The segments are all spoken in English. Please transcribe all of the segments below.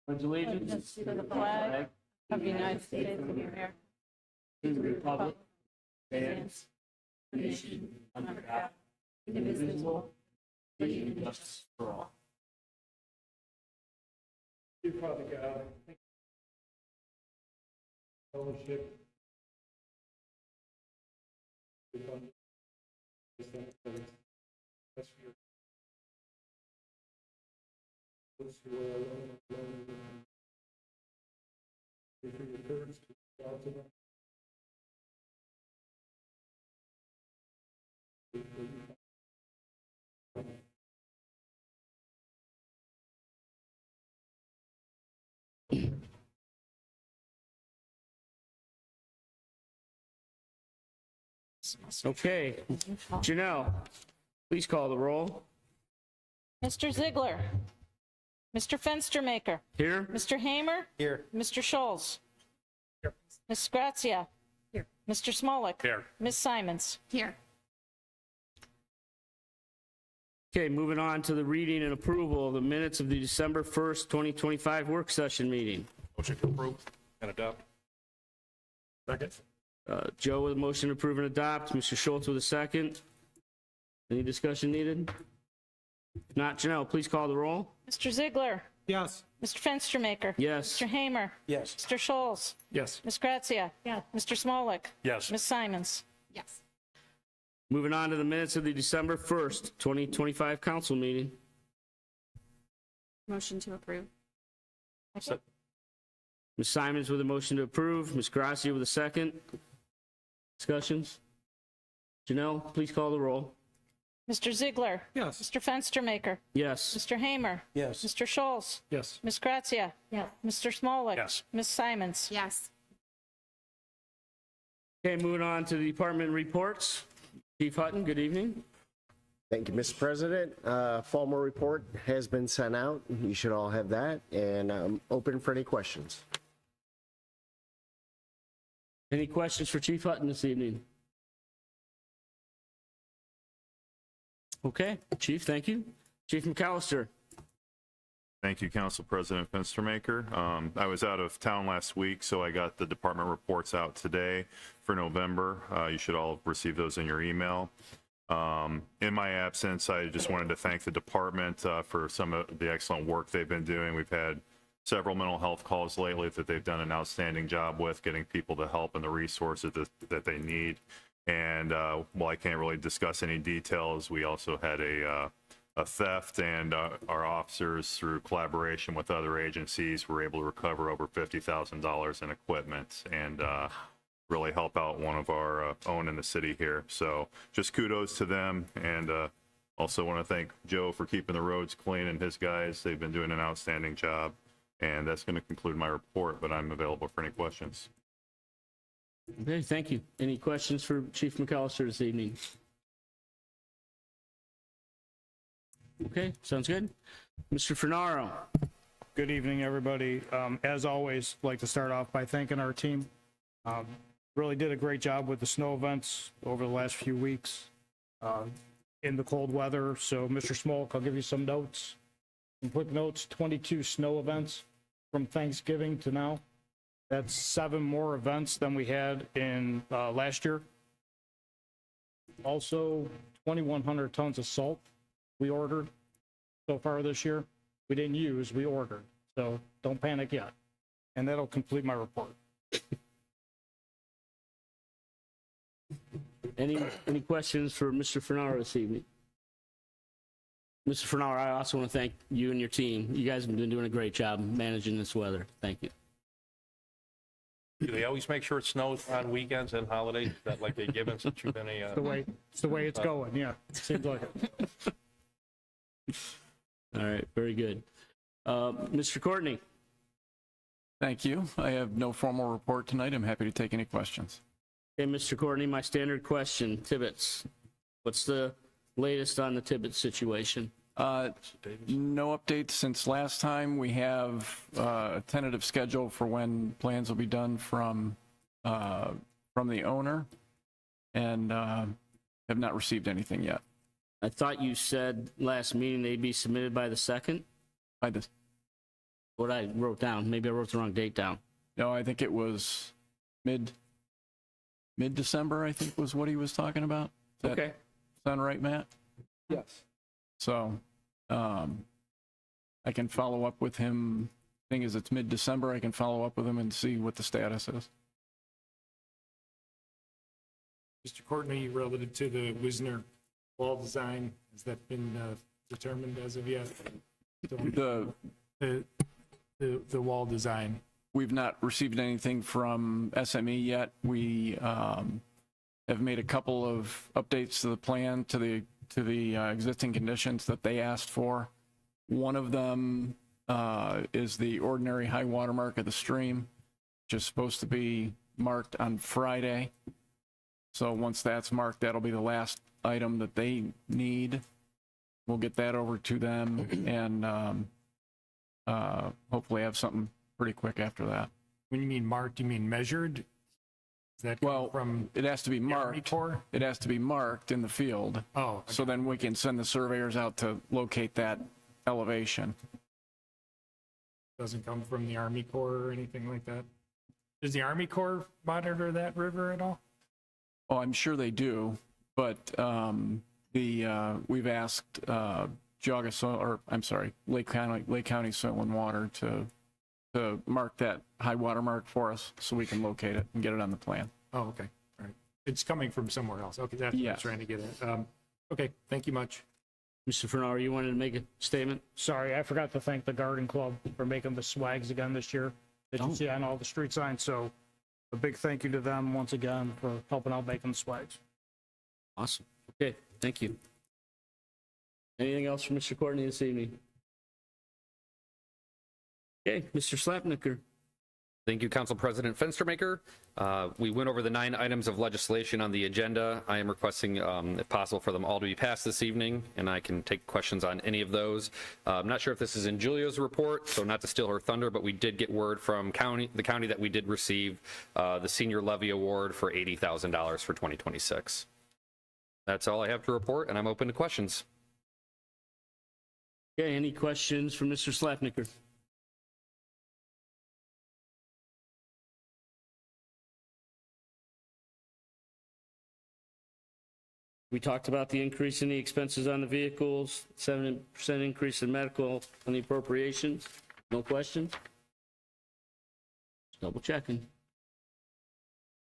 Pledge allegiance to the flag of the United States of America, to the republic and the nation under God, indivisible, with liberty and justice for all. Dear Father God, thank you for fellowship. Those who are alone, pray for your courage to reach out to them. Pray for you. Okay, Janelle, please call the roll. Mr. Ziegler, Mr. Fenstermaker, Here? Mr. Hamer, Here. Mr. Scholes, Here. Ms. Grazia, Here. Mr. Smolik, Here. Ms. Simons. Here. Okay, moving on to the reading and approval of the minutes of the December 1st, 2025 work session meeting. Motion to approve and adopt. Second. Joe with a motion to approve and adopt, Mr. Schultz with a second. Any discussion needed? If not, Janelle, please call the roll. Mr. Ziegler, Yes. Mr. Fenstermaker, Yes. Mr. Hamer, Yes. Mr. Scholes, Yes. Ms. Grazia, Mr. Smolik, Yes. Ms. Simons. Yes. Moving on to the minutes of the December 1st, 2025 council meeting. Motion to approve. Ms. Simons with a motion to approve, Ms. Gracia with a second. Discussions? Janelle, please call the roll. Mr. Ziegler, Yes. Mr. Fenstermaker, Yes. Mr. Hamer, Yes. Mr. Scholes, Yes. Ms. Grazia, Mr. Smolik, Yes. Ms. Simons. Yes. Okay, moving on to the department reports. Chief Hutton, good evening. Thank you, Mr. President. Formal report has been sent out. You should all have that, and I'm open for any questions. Any questions for Chief Hutton this evening? Okay, Chief, thank you. Chief McAllister. Thank you, Council President Fenstermaker. I was out of town last week, so I got the department reports out today for November. You should all have received those in your email. In my absence, I just wanted to thank the department for some of the excellent work they've been doing. We've had several mental health calls lately that they've done an outstanding job with, getting people the help and the resources that they need. And while I can't really discuss any details, we also had a theft, and our officers, through collaboration with other agencies, were able to recover over $50,000 in equipment and really help out one of our own in the city here. So just kudos to them, and also want to thank Joe for keeping the roads clean and his guys. They've been doing an outstanding job. And that's going to conclude my report, but I'm available for any questions. Okay, thank you. Any questions for Chief McAllister this evening? Okay, sounds good. Mr. Fernaro. Good evening, everybody. As always, I'd like to start off by thanking our team. Really did a great job with the snow events over the last few weeks in the cold weather. So, Mr. Smolik, I'll give you some notes. Some quick notes: 22 snow events from Thanksgiving to now. That's 7 more events than we had in last year. Also, 2,100 tons of salt we ordered so far this year. We didn't use, we ordered. So don't panic yet. And that'll complete my report. Any questions for Mr. Fernaro this evening? Mr. Fernaro, I also want to thank you and your team. You guys have been doing a great job managing this weather. Thank you. Do they always make sure it snows on weekends and holidays? Is that like they given since you've been It's the way it's going, yeah. Seems like it. All right, very good. Mr. Courtney. Thank you. I have no formal report tonight. I'm happy to take any questions. Okay, Mr. Courtney, my standard question, Tibbetts. What's the latest on the Tibbetts situation? No updates since last time. We have a tentative schedule for when plans will be done from the owner, and have not received anything yet. I thought you said last meeting they'd be submitted by the 2nd? By the what I wrote down. Maybe I wrote the wrong date down. No, I think it was mid-December, I think was what he was talking about. Does that Okay. sound right, Matt? Yes. So, I can follow up with him. Thing is, it's mid-December. I can follow up with him and see what the status is. Mr. Courtney, relative to the Wisner wall design, has that been determined as of yet? The The wall design. We've not received anything from SME yet. We have made a couple of updates to the plan, to the existing conditions that they asked for. One of them is the ordinary high water mark of the stream, which is supposed to be marked on Friday. So once that's marked, that'll be the last item that they need. We'll get that over to them and hopefully have something pretty quick after that. When you mean marked, you mean measured? Is that Well, from it has to be the Army marked. Corps? It has to be marked in the field. Oh, So then we can send the surveyors out to locate that elevation. doesn't come from the Army Corps or anything like that? Does the Army Corps monitor that river at all? Oh, I'm sure they do, but we've asked Geauga Soil, or I'm sorry, Lake County Soil and Water to mark that high water mark for us so we can locate it and get it on the plan. Oh, okay, all right. It's coming from somewhere else. Okay, that's what I was Yes. trying to get at. Okay, thank you much. Mr. Fernauer, you wanted to make a statement? Sorry, I forgot to thank the Garden Club for making the swags again this year that you see on all the street signs. So a big thank you to them once again for helping out making the swags. Awesome. Okay, thank you. Anything else from Mr. Courtney this evening? Okay, Mr. Slapnicker. Thank you, Council President Fenstermaker. We went over the 9 items of legislation on the agenda. I am requesting, if possible, for them all to be passed this evening, and I can take questions on any of those. I'm not sure if this is in Julia's report, so not to steal her thunder, but we did get word from the county that we did receive the Senior Levy Award for $80,000 for 2026. That's all I have to report, and I'm open to questions. Okay, any questions from Mr. Slapnicker? We talked about the increase in the expenses on the vehicles, 7% increase in medical on the appropriations. No questions? Just double checking.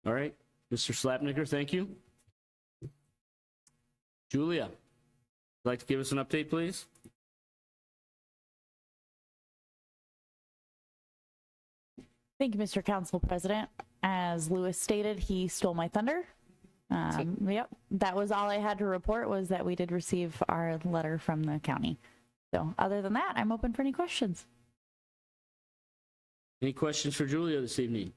All right, Mr. Slapnicker, thank you. Julia, would you like to give us an update, please? Thank you, Mr. Council President. As Lewis stated, he stole my thunder. Yep, that was all I had to report, was that we did receive our letter from the county. So other than that, I'm open for any questions. Any questions for Julia this evening?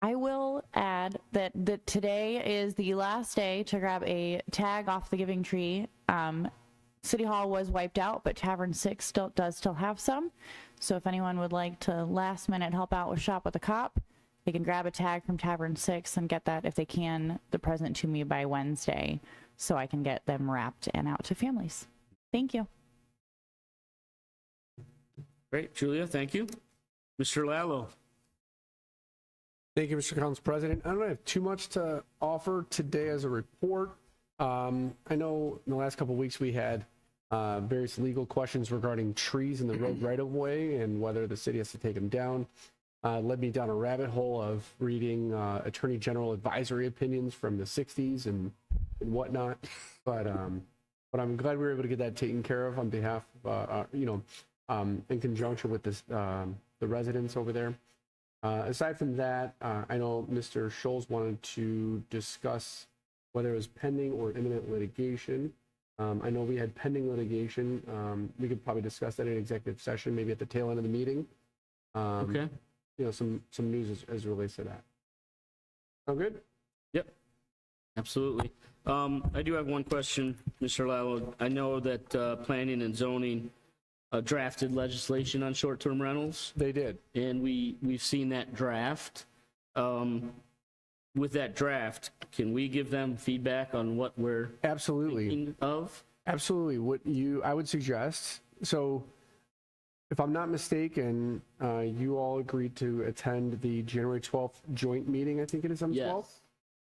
I will add that today is the last day to grab a tag off the Giving Tree. City Hall was wiped out, but Tavern 6 does still have some. So if anyone would like to last minute help out with Shop with a Cop, they can grab a tag from Tavern 6 and get that, if they can, the present to me by Wednesday, so I can get them wrapped and out to families. Thank you. Great, Julia, thank you. Mr. Lallo. Thank you, Mr. Council President. I don't have too much to offer today as a report. I know in the last couple of weeks we had various legal questions regarding trees in the road right-of-way and whether the city has to take them down. Led me down a rabbit hole of reading Attorney General advisory opinions from the 60s and whatnot. But I'm glad we were able to get that taken care of on behalf of, in conjunction with this, the residents over there. Aside from that, I know Mr. Scholes wanted to discuss whether it was pending or imminent litigation. I know we had pending litigation. We could probably discuss that in executive session, maybe at the tail end of the meeting. Okay. Some news as it relates to that. Sound good? Yep, absolutely. I do have one question, Mr. Lallo. I know that planning and zoning drafted legislation on short-term rentals, They did. and we've seen that draft. With that draft, can we give them feedback on what we're Absolutely. thinking of? Absolutely. I would suggest So if I'm not mistaken, you all agreed to attend the January 12th joint meeting, I think it is on the Yes.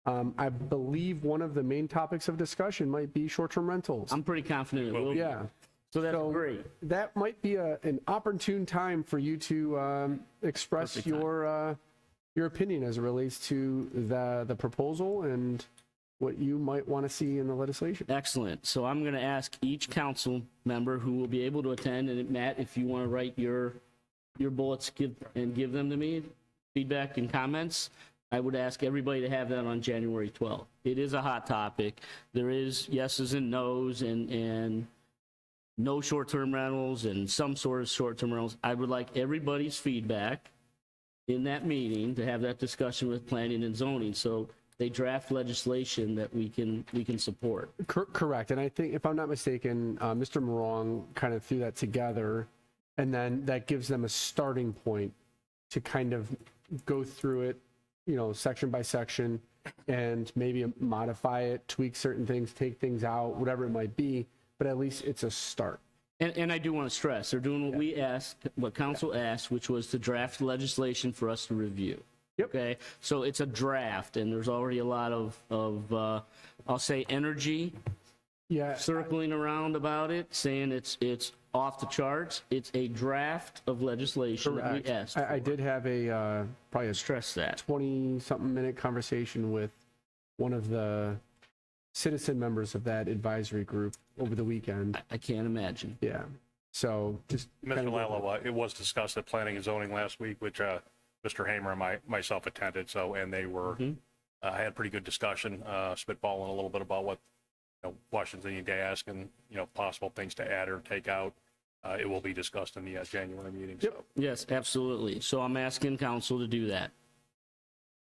12th. I believe one of the main topics of discussion might be short-term rentals. I'm pretty confident it will be. Yeah. So that's So great. That might be an opportune time for you to express Perfect time. your opinion as it relates to the proposal and what you might want to see in the legislation. Excellent. So I'm going to ask each council member who will be able to attend, and Matt, if you want to write your bullets give them to me, feedback and comments, I would ask everybody to have that on January 12th. It is a hot topic. There is yeses and nos and no short-term rentals and some sort of short-term rentals. I would like everybody's feedback in that meeting to have that discussion with planning and zoning. So they draft legislation that we can support. Correct. And I think, if I'm not mistaken, Mr. Morong kind of threw that together, and then that gives them a starting point to kind of go through it, section by section, and maybe modify it, tweak certain things, take things out, whatever it might be. But at least it's a start. And I do want to stress, they're doing what we asked, what council asked, which was to draft legislation for us to review. Yep. Okay, so it's a draft, and there's already a lot of I'll say energy Yeah. circling around about it, saying it's off the charts. It's a draft of legislation that Correct. we asked. I did have probably a Stress that. 20-something minute conversation with one of the citizen members of that advisory group over the weekend. I can't imagine. Yeah. So just kind Mr. of- Lallo, it was discussed at Planning and Zoning last week, which Mr. Hamer and myself attended, and they were, had a pretty good discussion, spitballing a little bit about what, questions they need to ask and, possible things to add or take out. It will be discussed in the January meeting. Yep. So. Yes, absolutely. So I'm asking council to do that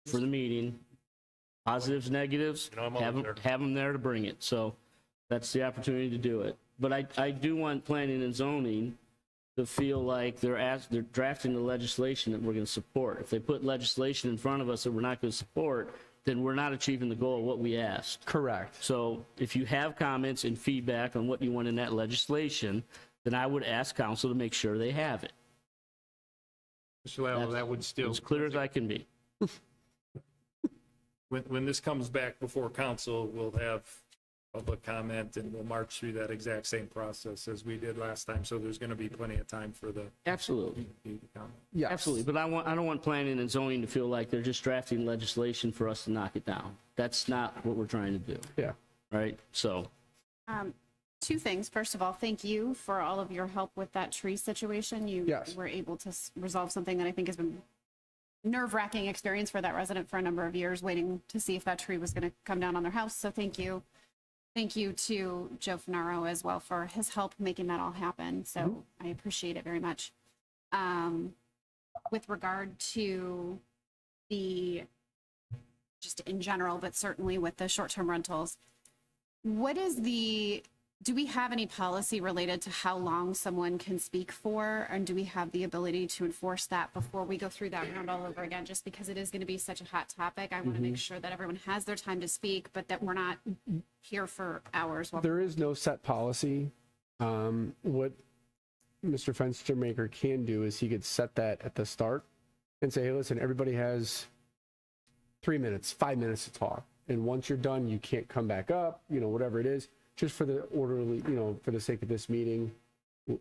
for the meeting. Positives, negatives, I'm always there. have them there to bring it. So that's the opportunity to do it. But I do want planning and zoning to feel like they're drafting the legislation that we're going to support. If they put legislation in front of us that we're not going to support, then we're not achieving the goal of what we asked. Correct. So if you have comments and feedback on what you want in that legislation, then I would ask council to make sure they have it. Mr. Lallo, that would still, As clear as I can be. when this comes back before council, we'll have public comment and we'll march through that exact same process as we did last time. So there's going to be plenty of time for the Absolutely. comment. Yes. Absolutely, but I don't want planning and zoning to feel like they're just drafting legislation for us to knock it down. That's not what we're trying to do, Yeah. right? So, Two things. First of all, thank you for all of your help with that tree situation. You Yes. were able to resolve something that I think has been nerve-wracking experience for that resident for a number of years, waiting to see if that tree was going to come down on their house. So thank you. Thank you to Joe Finaro as well for his help making that all happen. So I appreciate it very much. With regard to just in general, but certainly with the short-term rentals, do we have any policy related to how long someone can speak for? And do we have the ability to enforce that before we go through that round all over again? Just because it is going to be such a hot topic, I want to make sure that everyone has their time to speak, but that we're not here for hours. There is no set policy. What Mr. Fenstermaker can do is he could set that at the start and say, hey, listen, everybody has 3 minutes, 5 minutes to talk. And once you're done, you can't come back up, whatever it is. Just for the orderly, for the sake of this meeting,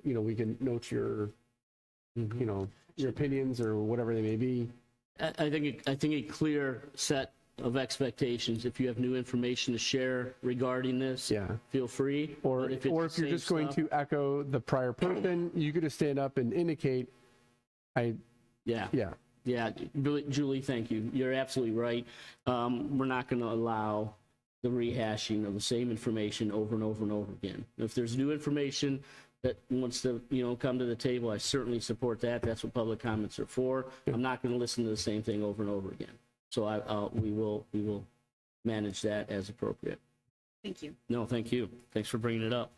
we can note your, your opinions or whatever they may be. I think a clear set of expectations. If you have new information to share regarding this, Yeah. feel free. Or But if it's you're the just same going stuff- to echo the prior person, you could just stand up and indicate, Yeah. yeah. Julie, thank you. You're absolutely right. We're not going to allow the rehashing of the same information over and over and over again. If there's new information that wants to, come to the table, I certainly support that. That's what public comments are for. I'm not going to listen to the same thing over and over again. So we will manage that as appropriate. Thank you. No, thank you. Thanks for bringing it up.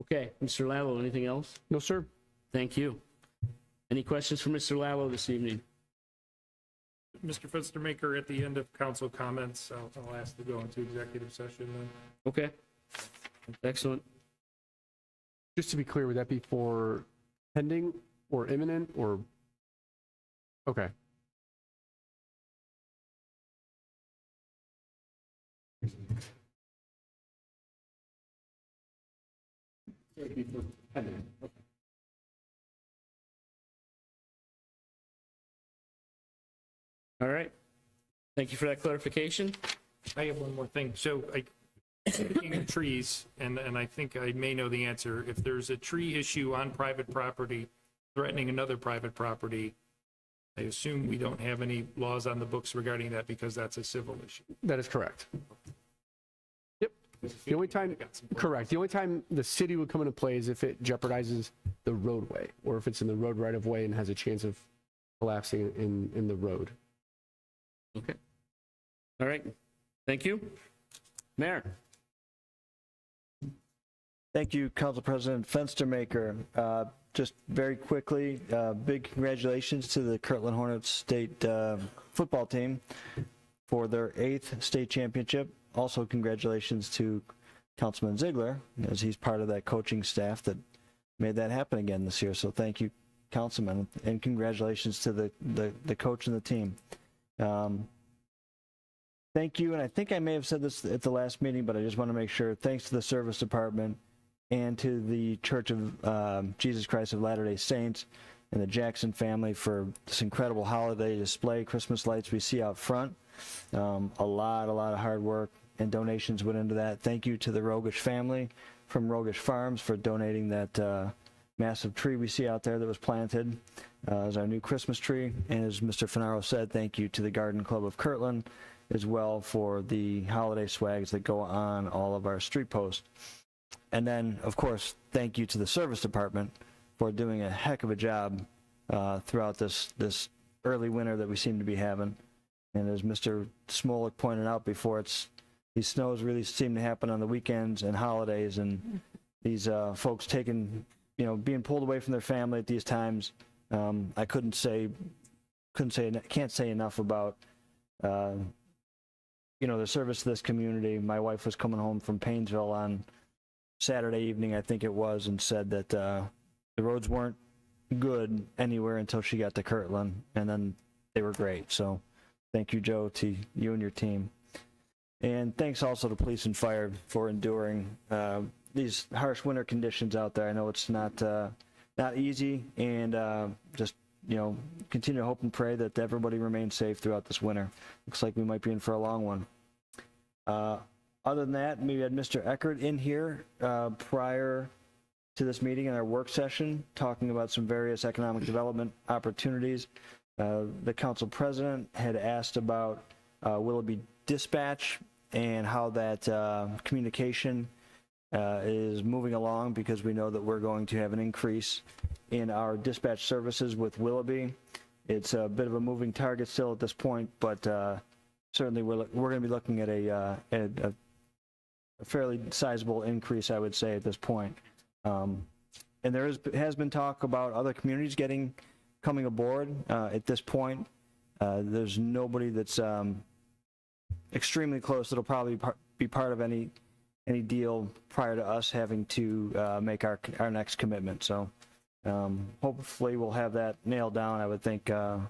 Okay, Mr. Lallo, anything else? No, sir. Thank you. Any questions for Mr. Lallo this evening? Mr. Fenstermaker, at the end of council comments, I'll ask to go into executive session then. Okay. Excellent. Just to be clear, would that be for pending or imminent or? Okay. All right. Thank you for that clarification. I have one more thing. So speaking of trees, and I think I may know the answer, if there's a tree issue on private property threatening another private property, I assume we don't have any laws on the books regarding that because that's a civil issue. That is correct. Yep. The only time, correct. The only time the city would come into play is if it jeopardizes the roadway or if it's in the road right of way and has a chance of collapsing in the road. Okay. All right. Thank you. Mayor. Thank you, Council President Fenstermaker. Just very quickly, big congratulations to the Kirtland Hornets state football team for their 8th state championship. Also, congratulations to Councilman Ziegler, as he's part of that coaching staff that made that happen again this year. So thank you, Councilman, and congratulations to the coach and the team. Thank you, and I think I may have said this at the last meeting, but I just want to make sure. Thanks to the service department and to the Church of Jesus Christ of Latter-day Saints and the Jackson family for this incredible holiday display, Christmas lights we see out front. A lot of hard work and donations went into that. Thank you to the Rogish family from Rogish Farms for donating that massive tree we see out there that was planted as our new Christmas tree. And as Mr. Finaro said, thank you to the Garden Club of Kirtland as well for the holiday swags that go on all of our street posts. And then, of course, thank you to the service department for doing a heck of a job throughout this early winter that we seem to be having. And as Mr. Smolik pointed out before, these snows really seem to happen on the weekends and holidays, and these folks being pulled away from their family at these times. I can't say enough about the service to this community. My wife was coming home from Paynesville on Saturday evening, I think it was, and said that the roads weren't good anywhere until she got to Kirtland, and then they were great. So thank you, Joe, to you and your team. And thanks also to police and fire for enduring these harsh winter conditions out there. I know it's not easy, and just continue to hope and pray that everybody remains safe throughout this winter. Looks like we might be in for a long one. Other than that, we had Mr. Eckert in here prior to this meeting in our work session, talking about some various economic development opportunities. The council president had asked about Willoughby Dispatch and how that communication is moving along, because we know that we're going to have an increase in our dispatch services with Willoughby. It's a bit of a moving target still at this point, but certainly we're going to be looking at a fairly sizable increase, I would say, at this point. And there has been talk about other communities coming aboard. At this point, there's nobody that's extremely close that'll probably be part of any deal prior to us having to make our next commitment. So hopefully we'll have that nailed down. I would think Mr.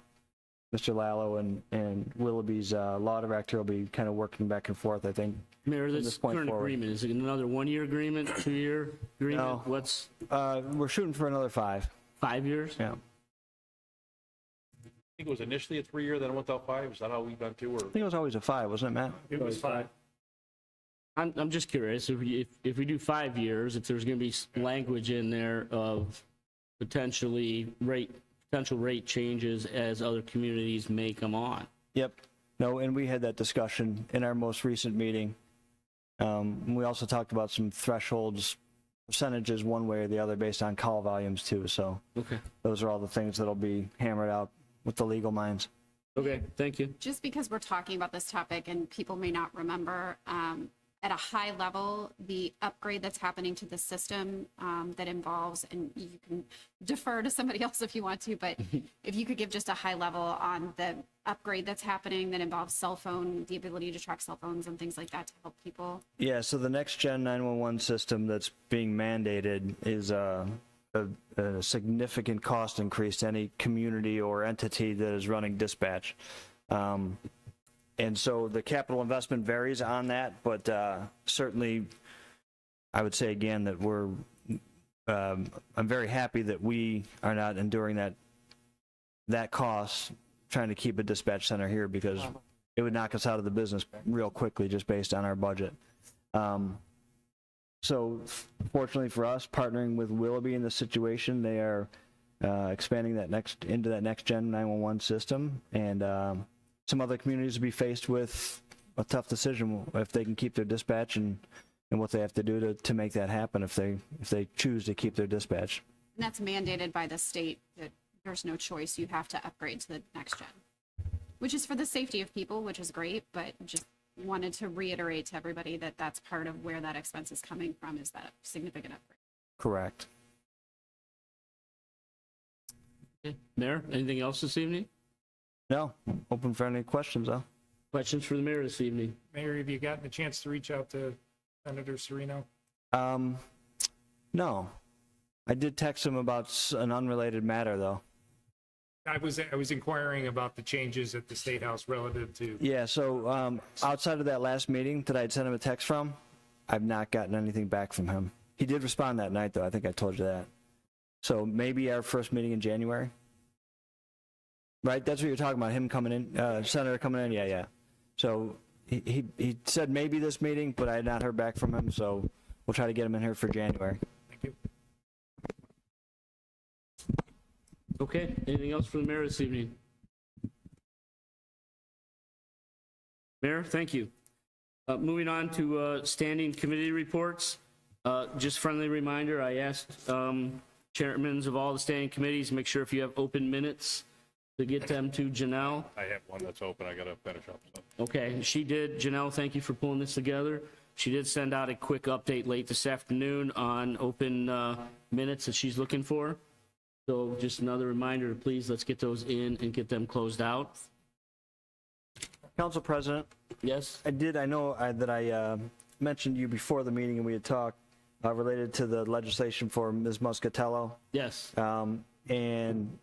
Lallo and Willoughby's law director will be kind of working back and forth, I think. Mayor, this current agreement, is it another 1-year agreement, 2-year agreement? No. We're shooting for another 5. 5 years? Yeah. I think it was initially a 3-year, then it went out 5. Is that how we've done 2? Or I think it was always a 5, wasn't it, Matt? It was 5. I'm just curious, if we do 5 years, if there's going to be language in there of potential rate changes as other communities may come on. Yep. No, and we had that discussion in our most recent meeting. We also talked about some thresholds, percentages one way or the other based on call volumes too. So Okay. those are all the things that'll be hammered out with the legal minds. Okay, thank you. Just because we're talking about this topic and people may not remember, at a high level, the upgrade that's happening to the system that involves, and you can defer to somebody else if you want to, but if you could give just a high level on the upgrade that's happening that involves cell phone, the ability to track cell phones and things like that to help people. Yeah, so the next gen 911 system that's being mandated is a significant cost increase to any community or entity that is running dispatch. And so the capital investment varies on that, but certainly I would say again that I'm very happy that we are not enduring that cost trying to keep a dispatch center here, because it would knock us out of the business real quickly just based on our budget. So fortunately for us, partnering with Willoughby in this situation, they are expanding into that next gen 911 system, and some other communities will be faced with a tough decision if they can keep their dispatch and what they have to do to make that happen if they choose to keep their dispatch. And that's mandated by the state that there's no choice. You have to upgrade to the next gen, which is for the safety of people, which is great, but just wanted to reiterate to everybody that that's part of where that expense is coming from, is that significant upgrade. Correct. Okay. Mayor, anything else this evening? No, open for any questions though. Questions for the mayor this evening? Mayor, have you gotten a chance to reach out to Senator Serino? No, I did text him about an unrelated matter though. I was inquiring about the changes at the State House relative to. Yeah, so outside of that last meeting that I'd sent him a text from, I've not gotten anything back from him. He did respond that night though, I think I told you that. So maybe our first meeting in January? Right, that's what you're talking about, him coming in, Senator coming in, yeah. So he said maybe this meeting, but I had not heard back from him, so we'll try to get him in here for January. Thank you. Okay, anything else for the mayor this evening? Mayor, thank you. Moving on to standing committee reports. Just friendly reminder, I asked chairmans of all the standing committees, make sure if you have open minutes to get them to Janelle. I have one that's open. I got to finish up. So. Okay, she did. Janelle, thank you for pulling this together. She did send out a quick update late this afternoon on open minutes that she's looking for. So just another reminder to please, let's get those in and get them closed out. Council President, Yes? I know that I mentioned you before the meeting and we had talked related to the legislation for Ms. Muscatello. Yes. And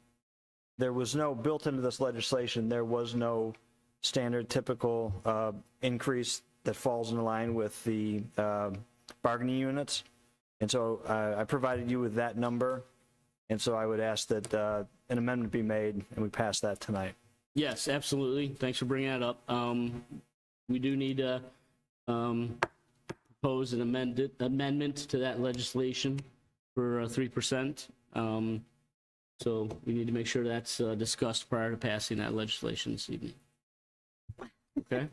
there was no, built into this legislation, there was no standard typical increase that falls in line with the bargaining units. And so I provided you with that number. And so I would ask that an amendment be made and we pass that tonight. Yes, absolutely. Thanks for bringing that up. We do need to propose an amendment to that legislation for 3%. So we need to make sure that's discussed prior to passing that legislation this evening. Okay?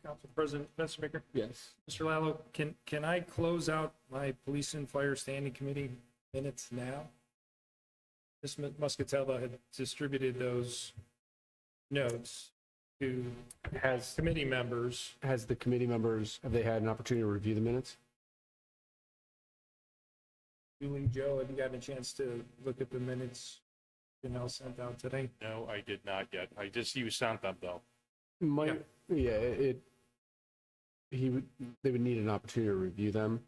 Council President Fenstermaker. Yes. Mr. Lallo, can I close out my Police and Fire Standing Committee minutes now? Ms. Muscatello had distributed those notes to committee members. Has the committee members, have they had an opportunity to review the minutes? Julie, Joe, have you gotten a chance to look at the minutes Janelle sent out today? No, I did not yet. You sent them though. They would need an opportunity to review them.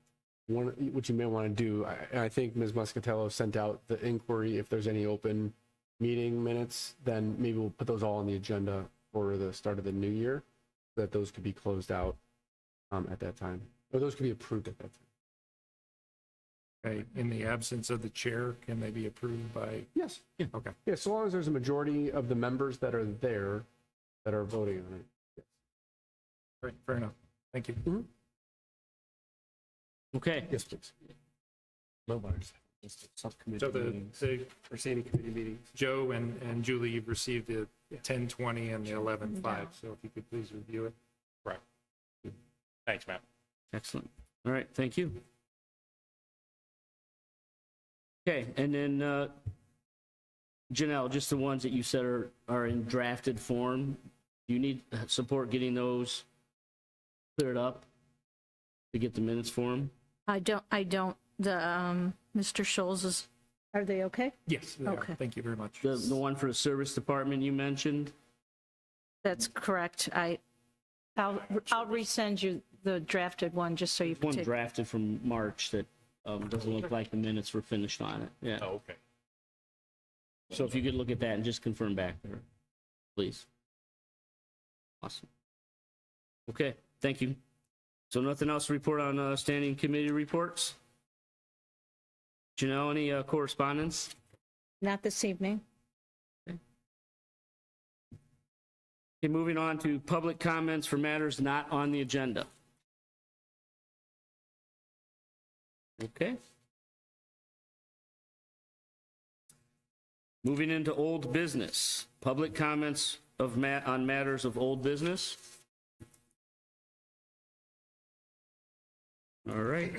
What you may want to do, I think Ms. Muscatello sent out the inquiry. If there's any open meeting minutes, then maybe we'll put those all on the agenda for the start of the new year, so that those could be closed out at that time, or those could be approved at that time. Okay, in the absence of the chair, can they be approved by? Yes. Yeah. Okay. Yeah, so long as there's a majority of the members that are there that are voting on it. Yes. Right, fair enough. Thank you. Mm-hmm. Okay. Yes, please. Subcommittee So the or standing committee meetings. Joe and Julie, you've received the 1020 and the 11.5, so if you could please review it. Right. Thanks, Matt. Excellent. All right, thank you. Okay, and then Janelle, just the ones that you said are in drafted form. Do you need support getting those cleared up? to get the minutes for him? I don't, Mr. Scholl's is, are they okay? Yes, they are. Okay. Thank you very much. The one for the service department you mentioned? That's correct. I'll resend you the drafted one, just so you can One take. drafted from March that doesn't look like the minutes were finished on it. Yeah. Oh, okay. So if you could look at that and just confirm back there, please. Awesome. Okay, thank you. So nothing else to report on standing committee reports? Janelle, any correspondence? Not this evening. Okay, moving on to public comments for matters not on the agenda. Okay. Moving into old business, public comments on matters of old business. All right.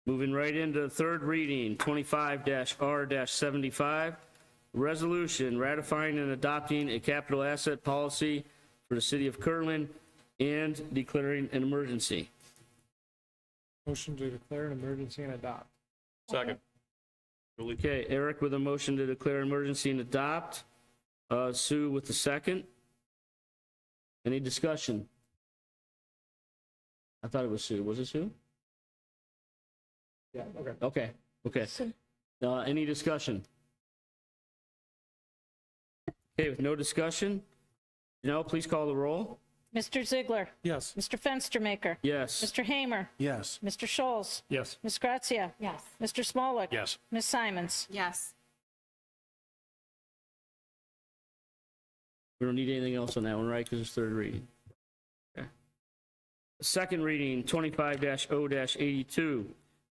Moving right into third reading, 25-R-75, resolution ratifying and adopting a capital asset policy for the city of Kirtland and declaring an emergency. Motion to declare an emergency and adopt. Second. Okay, Eric with a motion to declare emergency and adopt. Sue with the second. Any discussion? I thought it was Sue. Was it Sue? Yeah, okay. Okay. Any discussion? Okay, with no discussion, Janelle, please call the roll. Mr. Ziegler. Yes. Mr. Fenstermaker. Yes. Mr. Hamer. Yes. Mr. Scholl's. Yes. Ms. Grazia. Yes. Mr. Smolik. Yes. Ms. Simons. Yes. We don't need anything else on that one, right? Because it's third reading. Okay. Second reading, 25-O-82,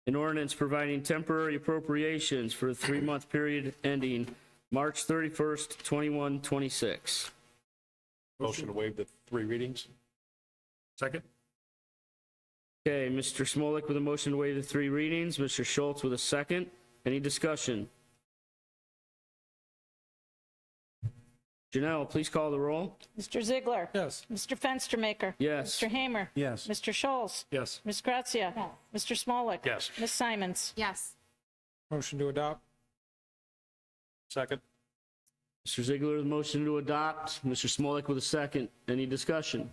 an ordinance providing temporary appropriations for a 3-month period ending March 31st, 2126. Motion to waive the 3 readings? Second? Okay, Mr. Smolik with a motion to waive the 3 readings, Mr. Schultz with a second. Any discussion? Janelle, please call the roll. Mr. Ziegler. Yes. Mr. Fenstermaker. Yes. Mr. Hamer. Yes. Mr. Scholl's. Yes. Ms. Grazia. Mr. Smolik. Yes. Ms. Simons. Yes. Motion to adopt. Second. Mr. Ziegler with a motion to adopt, Mr. Smolik with a second. Any discussion?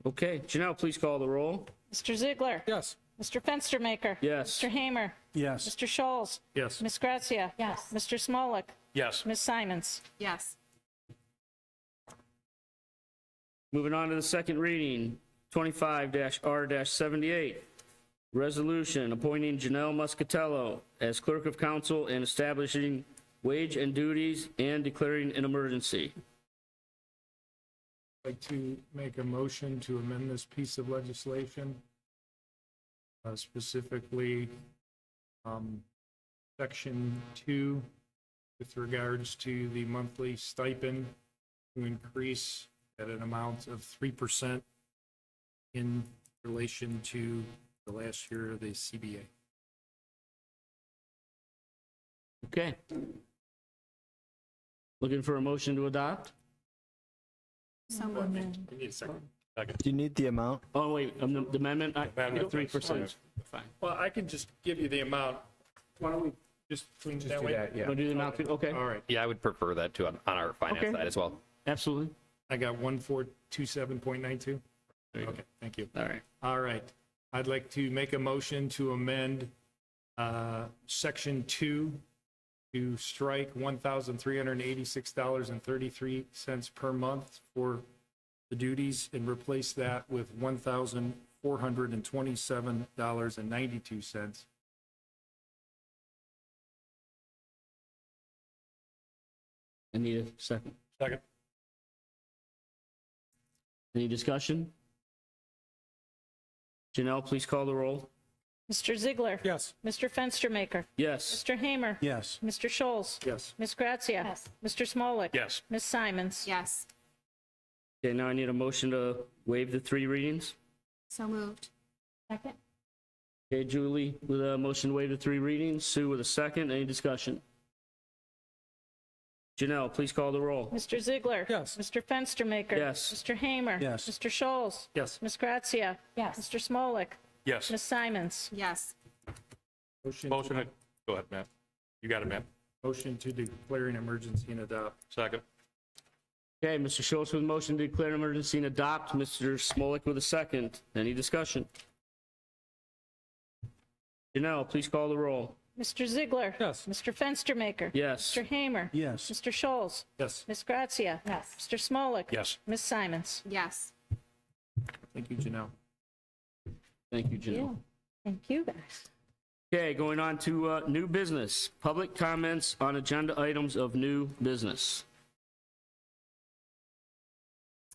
Okay, Janelle, please call the roll. Mr. Ziegler. Yes. Mr. Fenstermaker. Yes. Mr. Hamer. Yes. Mr. Scholl's. Yes. Ms. Grazia. Yes. Mr. Smolik. Yes. Ms. Simons. Yes. Moving on to the second reading, 25-R-78, resolution appointing Janelle Muscatello as clerk of council and establishing wage and duties and declaring an emergency. I'd like to make a motion to amend this piece of legislation, specifically Section 2 with regards to the monthly stipend to increase at an amount of 3% in relation to the last year of the CBA. Okay. Looking for a motion to adopt? So moved. We need a second. Do you need the amount? Oh, wait, the amendment, Amendment, 3%. Fine. Well, I can just give you the amount. Why don't we just clean it that way? Want to do the amount too? Okay, All right. Yeah, I would prefer that too on our finance Okay. side as well. absolutely. I got 1427.92. Okay, thank you. All right. All right. I'd like to make a motion to amend Section 2 to strike $1,386.33 per month for the duties and replace that with $1,427.92. I need a second. Second. Any discussion? Janelle, please call the roll. Mr. Ziegler. Yes. Mr. Fenstermaker. Yes. Mr. Hamer. Yes. Mr. Scholl's. Yes. Ms. Grazia. Yes. Mr. Smolik. Yes. Ms. Simons. Yes. Okay, now I need a motion to waive the 3 readings. So moved. Second? Okay, Julie with a motion to waive the 3 readings. Sue with a second. Any discussion? Janelle, please call the roll. Mr. Ziegler. Yes. Mr. Fenstermaker. Yes. Mr. Hamer. Yes. Mr. Scholes. Yes. Ms. Grazia. Yes. Mr. Smolik. Yes. Ms. Simons. Yes. Motion Motion, go ahead, Matt. You got it, Matt. motion to declare an emergency and adopt. Second. Okay, Mr. Schultz with a motion to declare an emergency and adopt. Mr. Smolik with a second. Any discussion? Janelle, please call the roll. Mr. Ziegler. Yes. Mr. Fenstermaker. Yes. Mr. Hamer. Yes. Mr. Scholes. Yes. Ms. Grazia. Yes. Mr. Smolik. Yes. Ms. Simons. Yes. Thank you, Janelle. Thank you, Janelle. Thank you, guys. Okay, going on to new business. Public comments on agenda items of new business.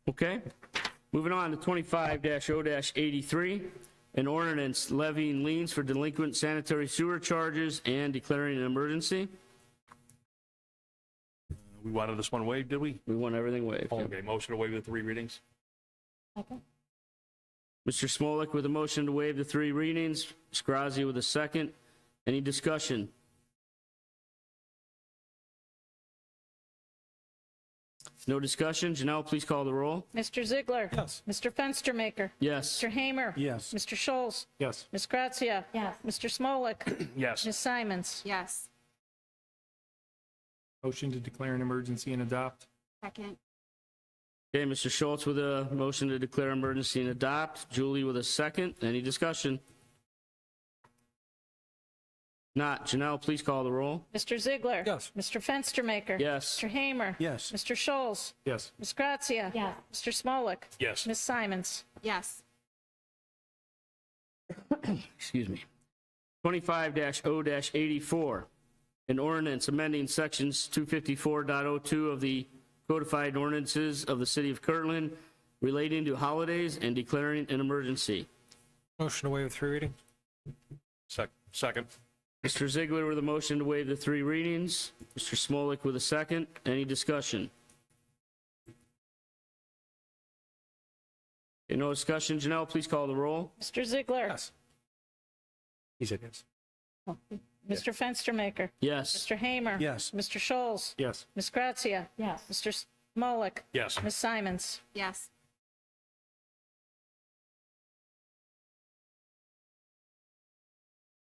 Okay, moving on to 25-0-83, an ordinance levying liens for delinquent sanitary sewer charges and declaring an emergency. We wanted this one waived, did we? We want everything waived. Okay, motion to waive the 3 readings. Mr. Smolik with a motion to waive the 3 readings. Ms. Grazia with a second. Any discussion? No discussion. Janelle, please call the roll. Mr. Ziegler. Yes. Mr. Fenstermaker. Yes. Mr. Hamer. Yes. Mr. Scholes. Yes. Ms. Grazia. Yes. Mr. Smolik. Yes. Ms. Simons. Yes. Motion to declare an emergency and adopt. Second. Okay, Mr. Schultz with a motion to declare emergency and adopt. Julie with a second. Any discussion? Not. Janelle, please call the roll. Mr. Ziegler. Yes. Mr. Fenstermaker. Yes. Mr. Hamer. Yes. Mr. Scholes. Yes. Ms. Grazia. Yes. Mr. Smolik. Yes. Ms. Simons. Yes. Excuse me. 25-0-84, an ordinance amending sections 254.02 of the codified ordinances of the city of Kirtland relating to holidays and declaring an emergency. Motion to waive 3 readings. Second. Mr. Ziegler with a motion to waive the 3 readings. Mr. Smolik with a second. Any discussion? Okay, no discussion. Janelle, please call the roll. Mr. Ziegler. Yes. He said yes. Mr. Fenstermaker. Yes. Mr. Hamer. Yes. Mr. Scholes. Yes. Ms. Grazia. Yes. Mr. Smolik. Yes. Ms. Simons. Yes.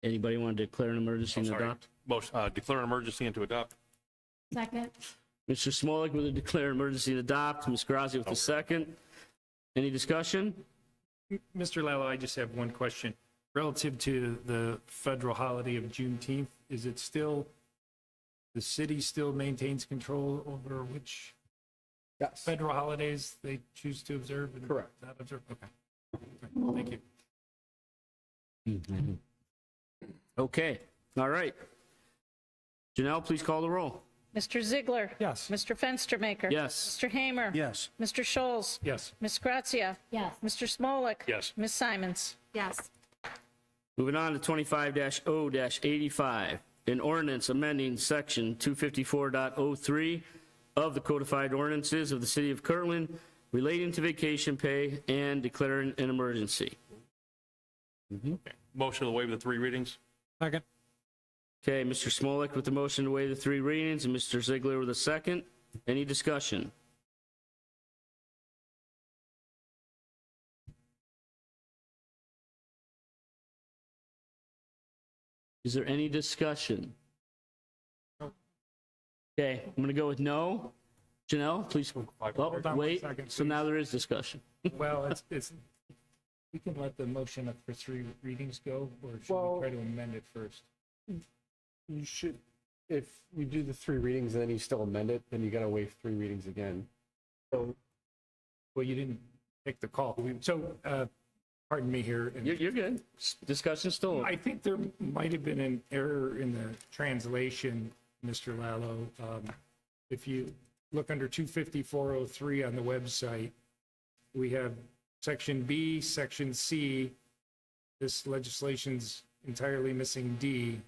Anybody want to declare an emergency and Sorry. adopt? Motion, declare an emergency and to adopt. Second. Mr. Smolik with a declare emergency and adopt. Ms. Grazia with the second. Any discussion? Mr. Lallo, I just have one question. Relative to the federal holiday of Juneteenth, is it still, the city still maintains control over which Yes. federal holidays they choose to observe and Correct. not observe? Okay. Thank you. Okay, all right. Janelle, please call the roll. Mr. Ziegler. Yes. Mr. Fenstermaker. Yes. Mr. Hamer. Yes. Mr. Scholes. Yes. Ms. Grazia. Yes. Mr. Smolik. Yes. Ms. Simons. Yes. Moving on to 25-0-85, an ordinance amending section 254.03 of the codified ordinances of the city of Kirtland relating to vacation pay and declaring an emergency. Motion to waive the 3 readings. Second. Okay, Mr. Smolik with the motion to waive the 3 readings and Mr. Ziegler with a second. Any discussion? Is there any discussion? Okay, I'm going to go with no. Janelle, please. Hold on Oh, one wait, second, so now there is discussion. Well, it's, we can let the motion up for 3 readings go, or should Well- we try to amend it first? You should, if you do the 3 readings and then you still amend it, then you gotta waive 3 readings again. So, Well, you didn't take the call. So, pardon me here. and You're good. Discussion's still open. I think there might have been an error in the translation, Mr. Lallo. If you look under 25403 on the website, we have section B, section C. This legislation's entirely missing D.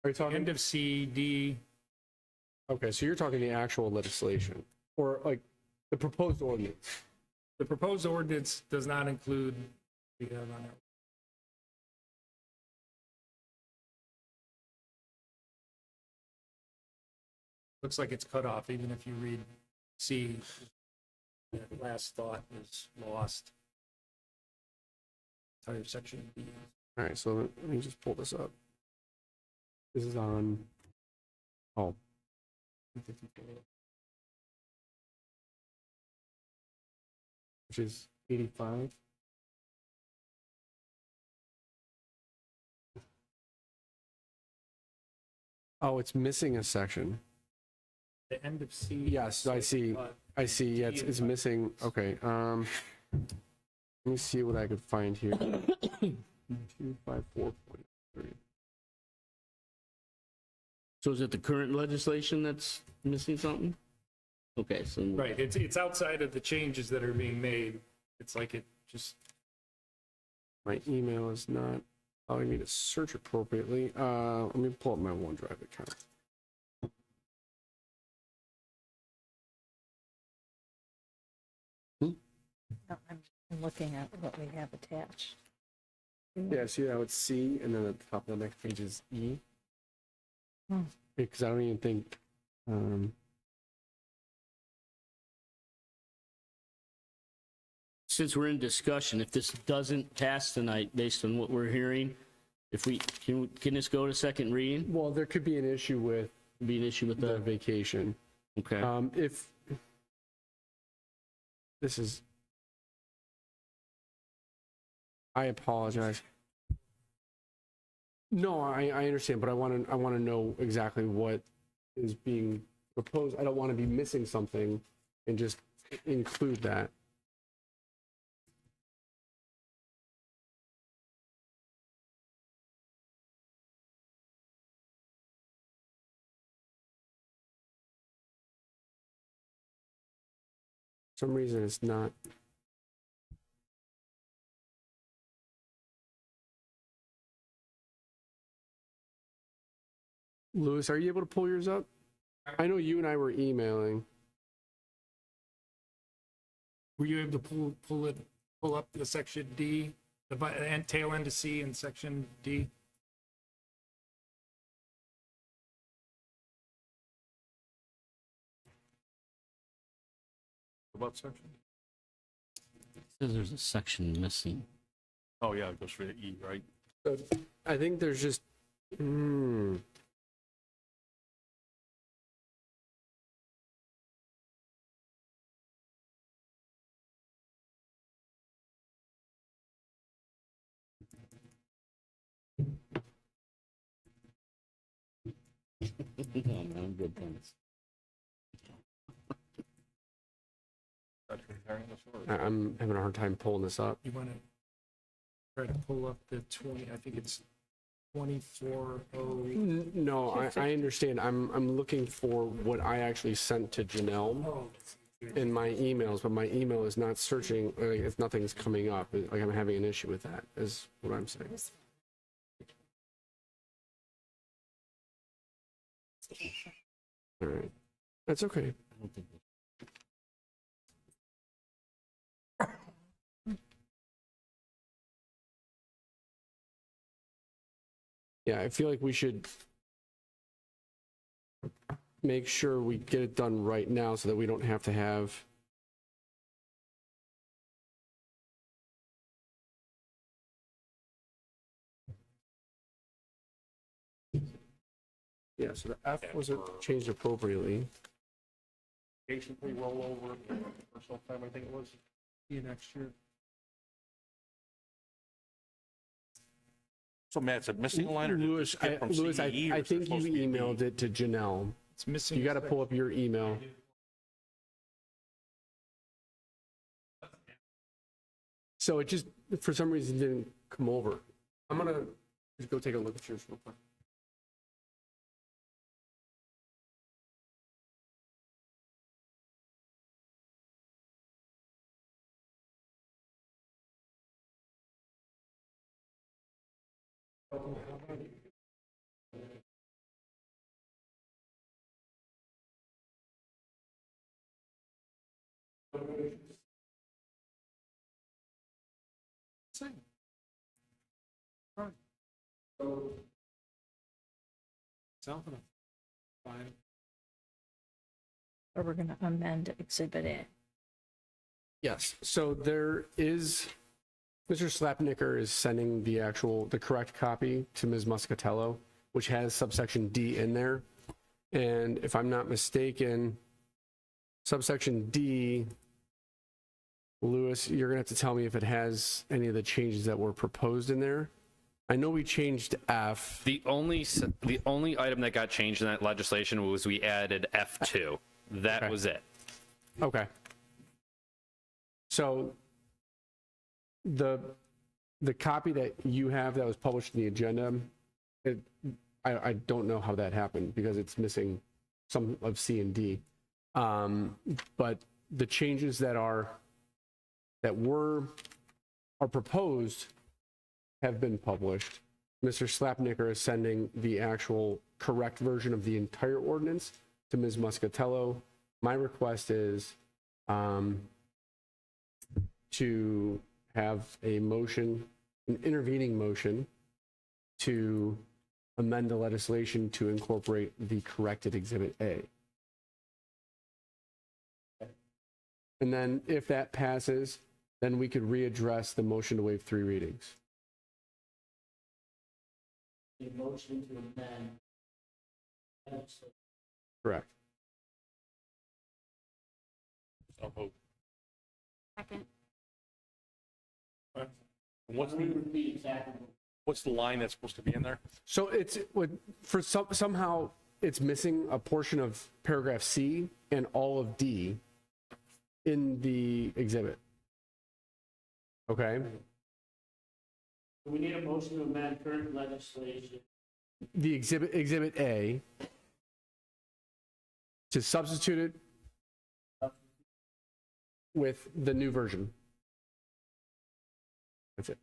are you talking? End of C, D. Okay, so you're talking the actual legislation, or like the proposed ordinance. The proposed ordinance does not include, we have on it. looks like it's cut off, even if you read C, that last thought is lost. Entire section B. All right, so let me just pull this up. This is on, oh, which is 85. Oh, it's missing a section. The end of C. Yes, I see. I see. Yeah, it's missing. Okay. Let me see what I could find here. 254.3. So is it the current legislation that's missing something? Okay, so. Right, it's outside of the changes that are being made. It's like it just, My email is not allowing me to search appropriately. Let me pull up my OneDrive account. I'm looking at what we have attached. Yeah, see how it's C, and then at the top of the next page is E. Because I don't even think. Since we're in discussion, if this doesn't pass tonight, based on what we're hearing, if we, can this go to second reading? Well, there could be an issue with Be an issue with the the, vacation. okay. If this is, I apologize. No, I understand, but I want to know exactly what is being proposed. I don't want to be missing something and just include that. For some reason it's not. Louis, are you able to pull yours up? I know you and I were emailing. were you able to pull up the section D, and tail end of C in section D? What section? Says there's a section missing. Oh, yeah, it goes for the E, right? So I think there's just. No, man, I'm good, thanks. I'm having a hard time pulling this up. You want to try to pull up the 20, I think it's 24:0. No, I understand. I'm looking for what I actually sent to Janelle in my emails, but my email is not searching. Like, if nothing's coming up, like I'm having an issue with that. Is what I'm saying. All right, that's okay. I don't think Yeah, I feel like we should make sure we get it done right now so that we don't have to have. Yeah, so the F wasn't changed appropriately. Vacation pay rollover, personal time, I think it was. See you next year. So Matt, it's a missing line or did it Louis, skip from Louis, CE, or I is it think you supposed to be D? emailed it to Janelle. It's missing. You got to pull up your email. So it just, for some reason, didn't come over. I'm going to just go take a look at yours real quick. Something. Fine. or we're going to amend Exhibit A? Yes, so there is, Mr. Slapnicker is sending the correct copy to Ms. Muscatello, which has subsection D in there. And if I'm not mistaken, subsection D, Louis, you're gonna have to tell me if it has any of the changes that were proposed in there. I know we changed F. The only item that got changed in that legislation was we added F2. That Okay. was it. Okay. So the copy that you have that was published in the agenda, I don't know how that happened because it's missing some of C and D. But the changes that are proposed have been published. Mr. Slapnicker is sending the actual correct version of the entire ordinance to Ms. Muscatello. My request is to have a motion, an intervening motion, to amend the legislation to incorporate the corrected Exhibit A. And then if that passes, then we could readdress the motion to waive 3 readings. A motion to amend. Correct. So moved. Second. What's the line that's supposed to be in there? So it's somehow it's missing a portion of paragraph C and all of D in the exhibit. Okay. We need a motion to amend current legislation. The exhibit A, to substitute it with the new version. That's it.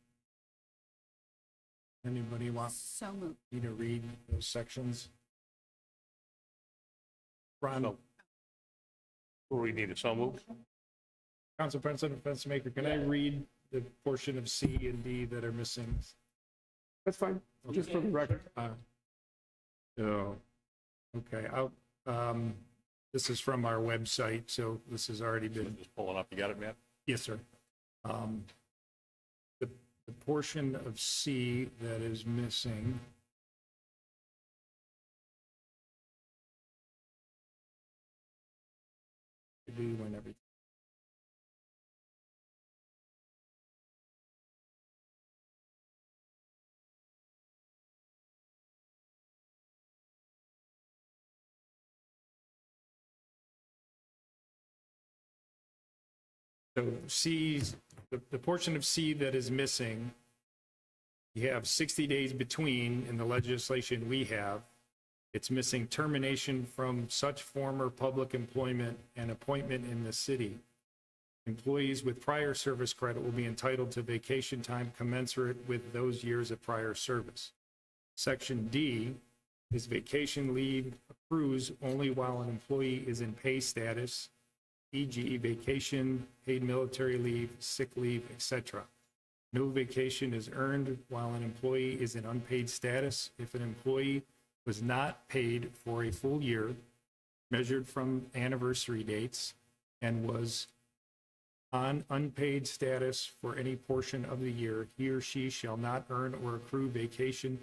Anybody want So moved. me to read those sections? Ron, So, who do we need it? So moved? Council President Fenstermaker, can I read the portion of C and D that are missing? That's fine. Just for the record. So, okay, this is from our website, so this has already been, Just pulling up. You got it, Matt? yes, sir. The portion of C that is missing. To do when everything. So C's, the portion of C that is missing, you have 60 days between in the legislation we have. It's missing termination from such former public employment and appointment in the city. Employees with prior service credit will be entitled to vacation time commensurate with those years of prior service. Section D is vacation leave accrues only while an employee is in pay status, e.g. vacation, paid military leave, sick leave, etc. No vacation is earned while an employee is in unpaid status if an employee was not paid for a full year, measured from anniversary dates, and was on unpaid status for any portion of the year. He or she shall not earn or accrue vacation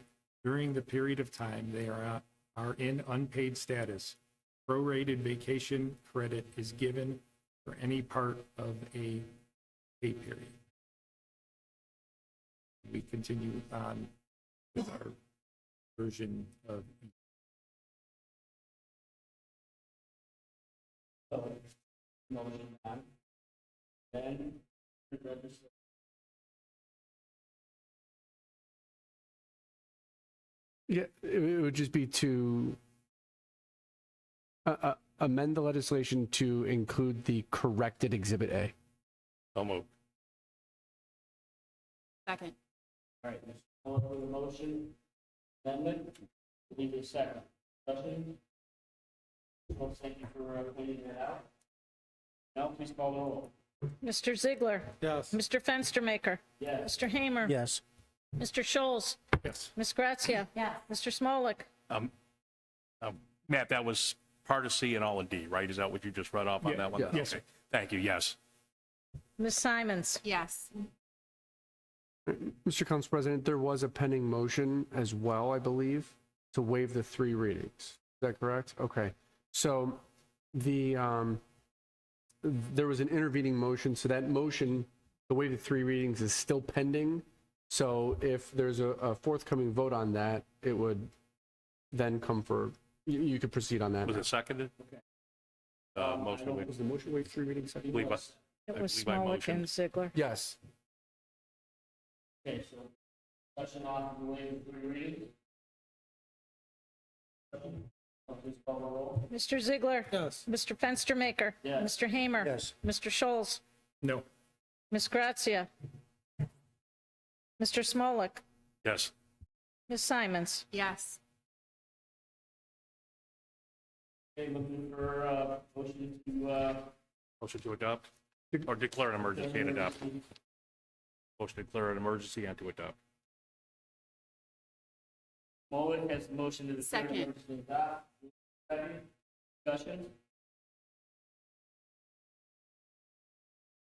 during the period of time they are in unpaid status. Prorated vacation credit is given for any part of a pay period. We continue on with our version of. Yeah, it would just be to amend the legislation to include the corrected Exhibit A. So moved. Second. All right, Mr. Muller for the motion. Amendment. Leave it second. Discussion. Well, thank you for pointing that out. Now, please call the roll. Mr. Ziegler. Yes. Mr. Fenstermaker. Yes. Mr. Hamer. Yes. Mr. Scholes. Yes. Ms. Grazia. Yes. Mr. Smolik. Matt, that was part of C and all of D, right? Is that what you just read off on that one? yeah. Yes, Okay. Thank you, yes. Ms. Simons? Yes. Mr. Council President, there was a pending motion as well, I believe, to waive the 3 readings. Is that correct? Okay. So there was an intervening motion, so that motion, the waive the 3 readings, is still pending. So if there's a forthcoming vote on that, it would then come for, you could proceed on that. Was it seconded? Okay. Motion Was the motion waive 3 readings seconded? Levi. It was Levi Smolik motioned. and Ziegler. Yes. Okay, so discussion on the way of 3 readings. Please call the roll. Mr. Ziegler? Yes. Mr. Fenstermaker? Yes. Mr. Hamer? Yes. Mr. Scholes? no, Ms. Grazia? Mr. Smolik? Yes. Ms. Simons? Yes. Okay, looking for motion to Motion to adopt or declare an emergency and adopt. Motion to declare an emergency and to adopt. Mullen has the motion to declare Second. emergency and adopt. Second. Discussion.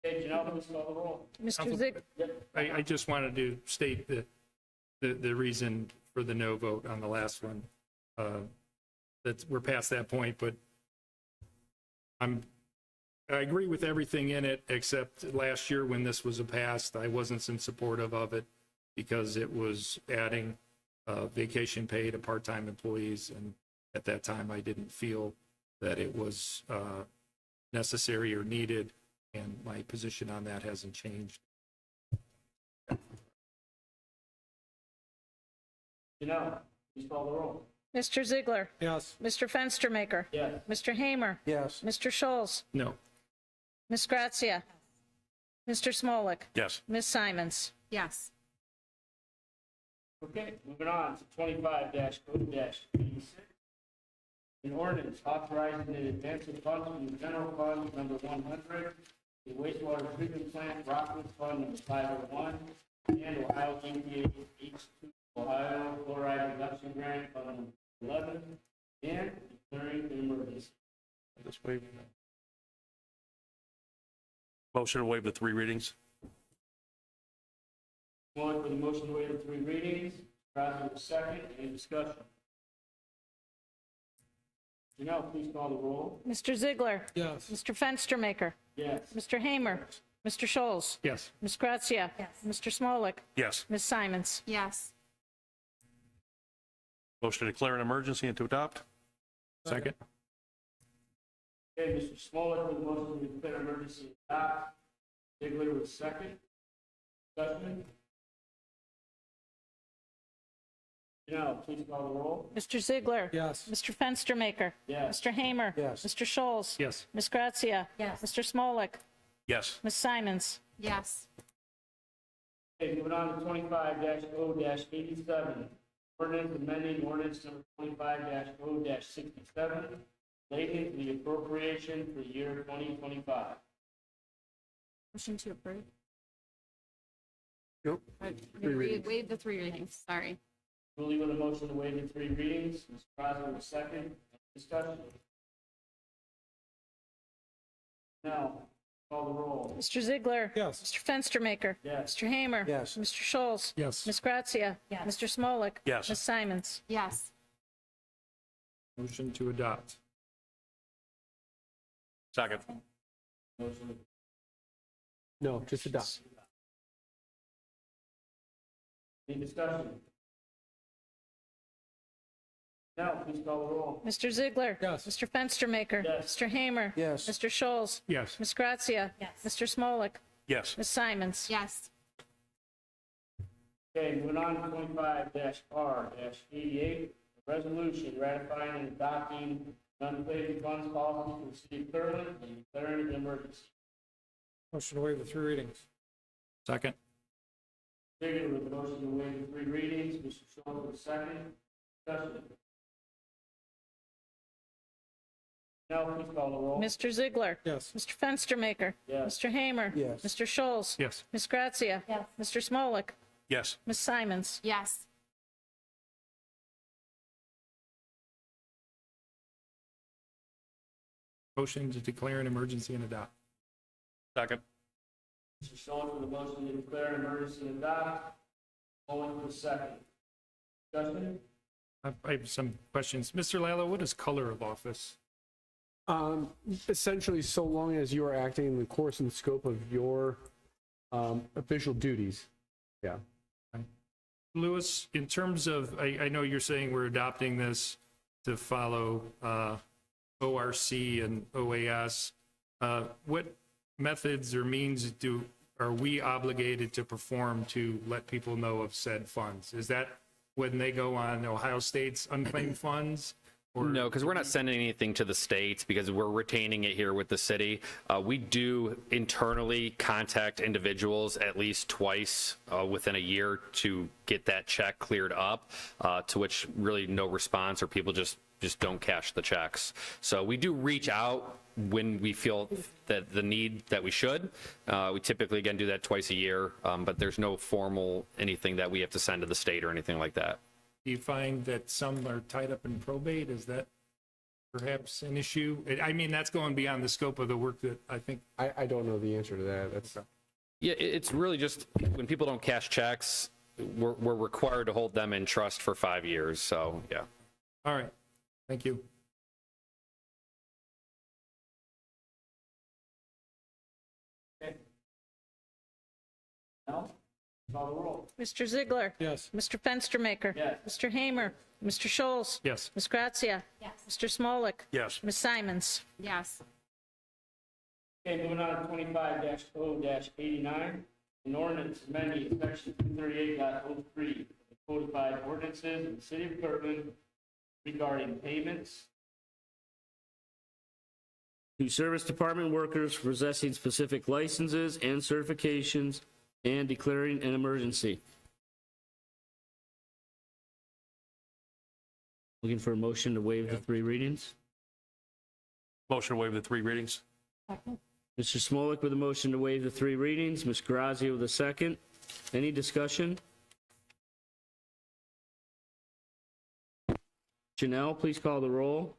Okay, Janelle, please call the roll. Mr. Ziegler? I just wanted to state the reason for the no vote on the last one. We're past that point, but I agree with everything in it, except last year when this was passed, I wasn't in supportive of it because it was adding vacation pay to part-time employees, and at that time, I didn't feel that it was necessary or needed, and my position on that hasn't changed. Janelle, please call the roll. Mr. Ziegler? Yes. Mr. Fenstermaker? Yes. Mr. Hamer? Yes. Mr. Scholes? No, Ms. Grazia? Mr. Smolik? Yes. Ms. Simons? Yes. Okay, moving on to 25-0-86. An ordinance authorizing an advance of funds from the general fund number 100, the wastewater treatment plant Rockwood Fund number 501, and Ohio EPA H2 Ohio Fluoride Reduction Grant Fund number 11, and declaring an emergency. This waive. Motion to waive the 3 readings. One for the motion to waive the 3 readings. Crosby was second. Any discussion? Janelle, please call the roll. Mr. Ziegler? Yes. Mr. Fenstermaker? Yes. Mr. Hamer? Mr. Scholes? yes, Ms. Grazia? Mr. Smolik? Yes. Ms. Simons? Yes. Motion to declare an emergency and to adopt. second, Okay, Mr. Smollett with the motion to declare emergency and adopt. Ziegler with second. Discussion? Janelle, please call the roll. Mr. Ziegler? Yes. Mr. Fenstermaker? Yes. Mr. Hamer? Yes. Mr. Scholes? yes, Ms. Grazia? Mr. Smolik? Yes. Ms. Simons? Yes. Okay, moving on to 25-0-87. Ordinance amending ordinance number 25-0-67 relating to the appropriation for the year 2025. Motion to approve. Nope. Three readings. Waive the 3 readings, sorry. Julie with a motion to waive the 3 readings. Mr. Crosby with second. Discussion. Now, call the roll. Mr. Ziegler? Yes. Mr. Fenstermaker? Yes. Mr. Hamer? Yes. Mr. Scholes? yes. Ms. Grazia? Mr. Smolik? Yes. Ms. Simons? Yes. Motion to adopt. Second. Motion. No, just adopt. Any discussion? Now, please call the roll. Mr. Ziegler? Yes. Mr. Fenstermaker? Yes. Mr. Hamer? Yes. Mr. Scholes? Yes, Ms. Grazia? Mr. Smolik? Yes. Ms. Simons? Yes. Okay, moving on to 25-R-88, a resolution ratifying and adopting unfavored funds policy for the city of Cleveland and declaring an emergency. Motion to waive the 3 readings. second, Ziegler with the motion to waive the 3 readings. Mr. Schultz with the second. Discussion. Now, please call the roll. Mr. Ziegler? Yes. Mr. Fenstermaker? Yes. Mr. Hamer? Yes. Mr. Scholes? yes, Ms. Grazia? Mr. Smolik? Yes. Ms. Simons? Yes. Motion to declare an emergency and adopt. Second. Mr. Schultz with a motion to declare an emergency and adopt. Owen with a second. Discussion? I have some questions. Mr. Lalo, what is color of office? Essentially, so long as you are acting in the course and scope of your official duties. Yeah. Louis, in terms of, I know you're saying we're adopting this to follow ORC and OAS. What methods or means are we obligated to perform to let people know of said funds? Is that when they go on Ohio State's unclaimed funds? Or No, because we're not sending anything to the states because we're retaining it here with the city. We do internally contact individuals at least twice within a year to get that check cleared up, to which really no response or people just don't cash the checks. So we do reach out when we feel that the need that we should. We typically, again, do that twice a year, but there's no formal anything that we have to send to the state or anything like that. do you find that some are tied up in probate? Is that perhaps an issue? I mean, that's going beyond the scope of the work that I think. I don't know the answer to that. That's Yeah, it's really just when people don't cash checks, we're required to hold them in trust for 5 years. So, yeah. All right. Thank you. Mr. Ziegler. Yes. Mr. Fenstermaker. Yes. Mr. Hamer. Mr. Scholes. Yes. Ms. Grazia. Yes. Mr. Smolik. Yes. Ms. Simons. Yes. Okay, moving on to 25-0-89, an ordinance amending section 238.03 of codified ordinances in the city of Kirtland regarding payments to service department workers possessing specific licenses and certifications and declaring an emergency. Looking for a motion to waive the 3 readings. Motion to waive the 3 readings. Mr. Smolik with a motion to waive the 3 readings. Ms. Grazia with a second. Any discussion? Janelle, please call the roll.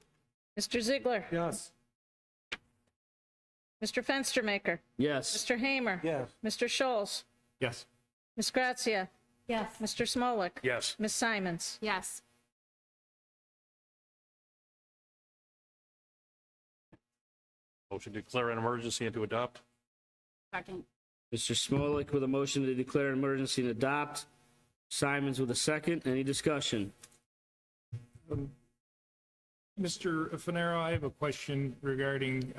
Mr. Ziegler. Yes. Mr. Fenstermaker. Yes. Mr. Hamer. Yes. Mr. Scholes. Yes. Ms. Grazia. Yes. Mr. Smolik. Yes. Ms. Simons. Yes. Motion to declare an emergency and to adopt. Second. Mr. Smolik with a motion to declare an emergency and adopt. Simons with a second. Any discussion? Mr. Fanaro, I have a question regarding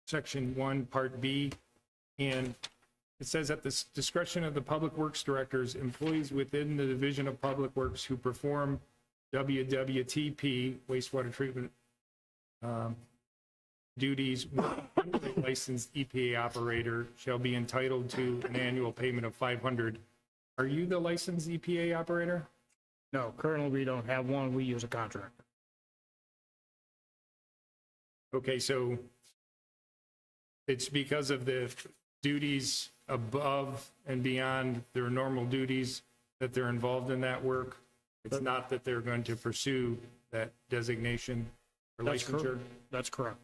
Section 1, Part B. And it says at the discretion of the Public Works Directors, employees within the Division of Public Works who perform WWTP, wastewater treatment duties, with a licensed EPA operator shall be entitled to an annual payment of $500. Are you the licensed EPA operator? No, currently we don't have one. We use a contractor. Okay, so it's because of the duties above and beyond their normal duties that they're involved in that work? It's not that they're going to pursue that designation or licensure? That's correct.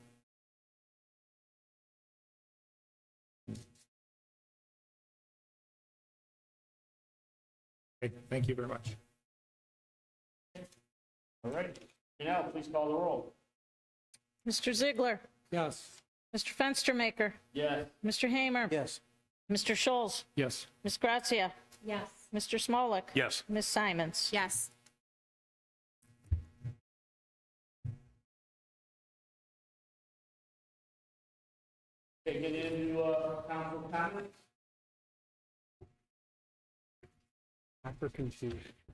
Okay, thank you very much. All right. Janelle, please call the roll. Mr. Ziegler. Yes. Mr. Fenstermaker. Yes. Mr. Hamer. Yes. Mr. Scholes. Yes. Ms. Grazia. Yes. Mr. Smolik. Yes. Ms. Simons. Yes. Okay, get into council comments.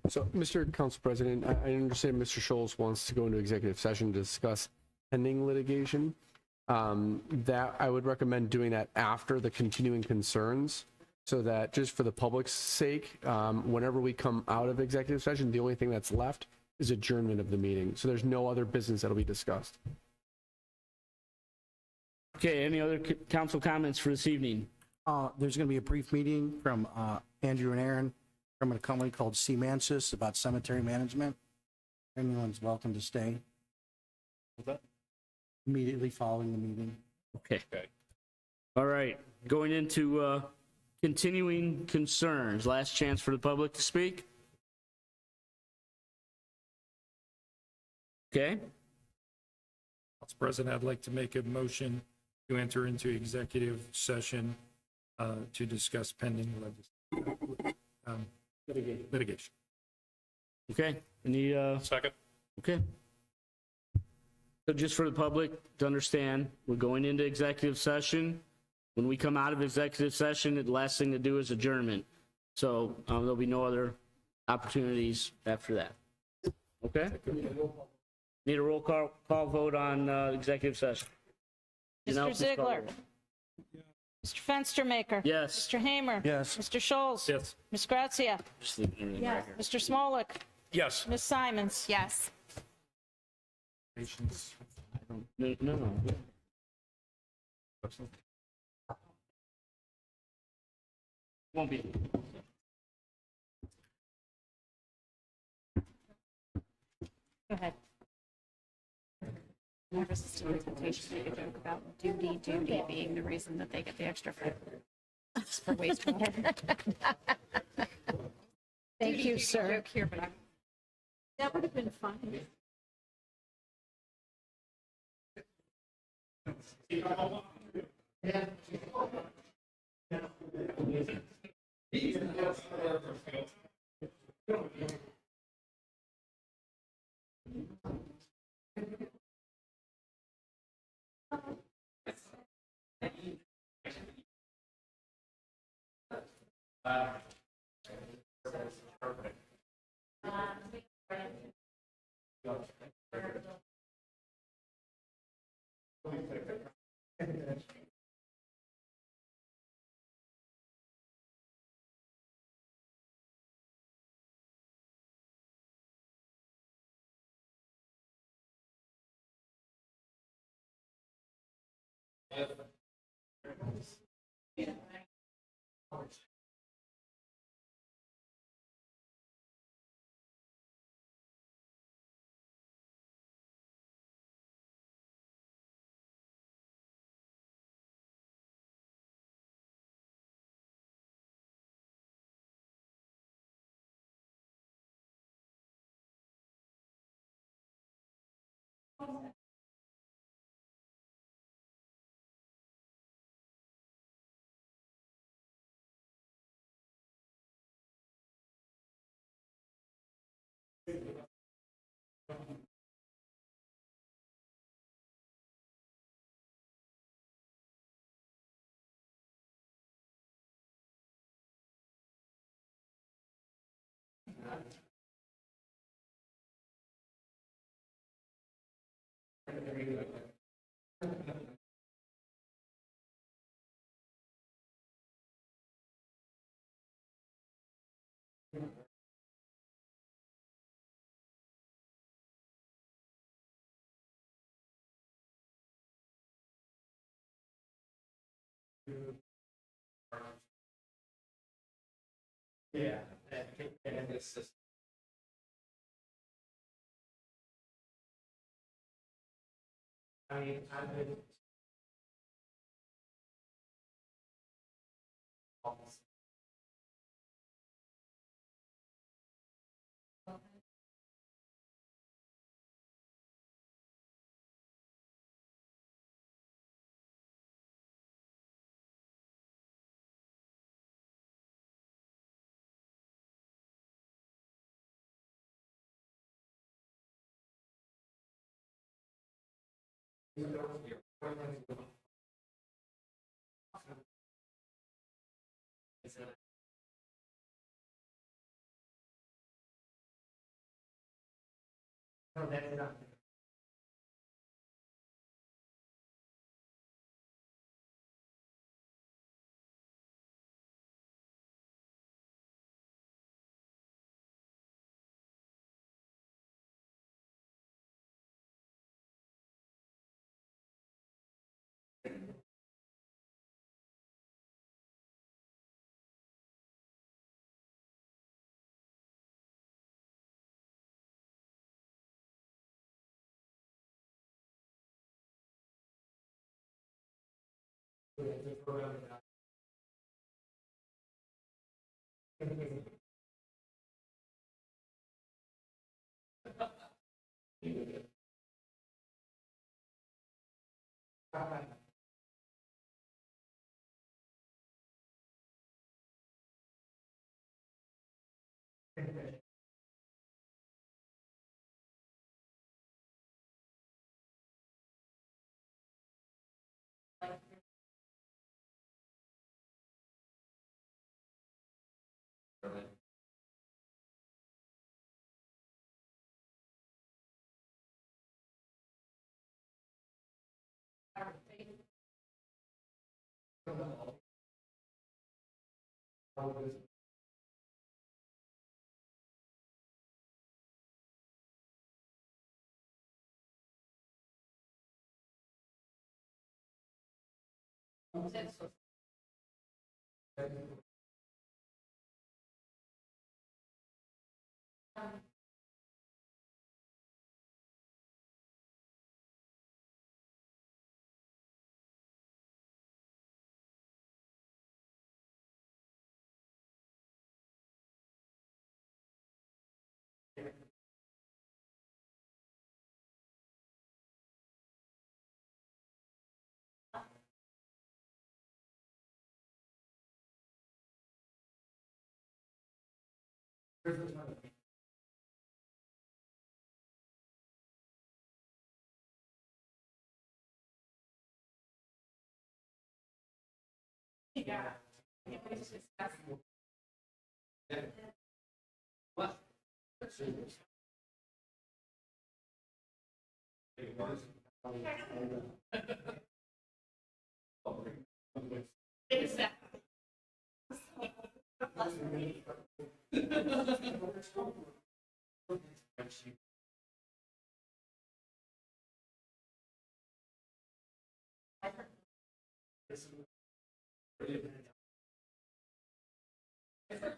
So, Mr. Council President, I understand Mr. Scholes wants to go into executive session to discuss pending litigation. That I would recommend doing that after the continuing concerns, so that just for the public's sake, whenever we come out of executive session, the only thing that's left is adjournment of the meeting. So there's no other business that'll be discussed. Okay, any other council comments for this evening? There's going to be a brief meeting from Andrew and Aaron from a company called Semansis about cemetery management. Anyone's welcome to stay. What's that? immediately following the meeting. Okay. All right, going into continuing concerns. Last chance for the public to speak. Okay, Council President, I'd like to make a motion to enter into executive session to discuss pending litigation. okay. Any, Second? okay. So just for the public to understand, we're going into executive session. When we come out of executive session, the last thing to do is adjournment. So there'll be no other opportunities after that. Okay? Need a roll call vote on executive session. Mr. Janelle, please call Ziegler. the roll. Mr. Fenstermaker. Yes. Mr. Hamer. Yes. Mr. Scholz. Yes. Ms. Grazia. Just leave everything right here. Mr. Smolik. Yes. Ms. Simons. Yes. Patience. No, no. Won't be. Go ahead. More resistant to temptation to make a joke about duty being the reason that they get the extra for wastewater. Thank you, sir. Joke here, but I'm That would have been fun.